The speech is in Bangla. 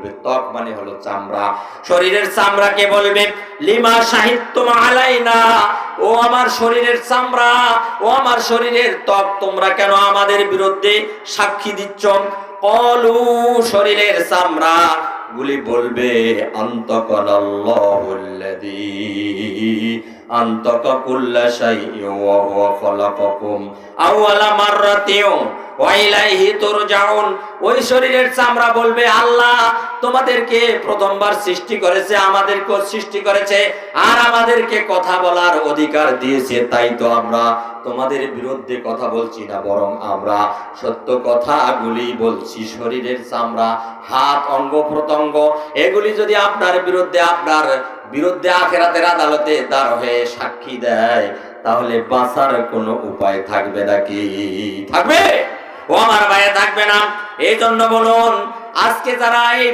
বলবে, ত্বক মানে হলো চামড়া, শরীরের চামড়াকে বলবে লিমা শাহিদতুম আলাইনা, ও আমার শরীরের চামড়া, ও আমার শরীরের ত্বক, তোমরা কেন আমাদের বিরুদ্ধে সাক্ষী দিচ্ছ? কলু, শরীরের চামড়া গুলি বলবে আনতাকাল্লাহুল্লাযী আনতাকা কুল্লা শাইইন ওয়া হুয়া খালাকাকুম আওয়ালা মাররাতিন ওয়া ইলাইহি তুরজাউন। ওই শরীরের চামড়া বলবে আল্লাহ তোমাদেরকে প্রথমবার সৃষ্টি করেছে, আমাদেরকেও সৃষ্টি করেছে, আর আমাদেরকে কথা বলার অধিকার দিয়েছে, তাই তো আমরা তোমাদের বিরুদ্ধে কথা বলছি না, বরং আমরা সত্য কথাগুলি বলছি। শরীরের চামড়া, হাত, অঙ্গ প্রত্যঙ্গ, এগুলি যদি আপনার বিরুদ্ধে আখিরাতের আদালতে দাঁড় হয়ে সাক্ষী দেয়, তাহলে বাঁচার কোনো উপায় থাকবে নাকি? থাকবে? ও আমার ভাই, থাকবে না। এই জন্য বলুন, আজকে যারা এই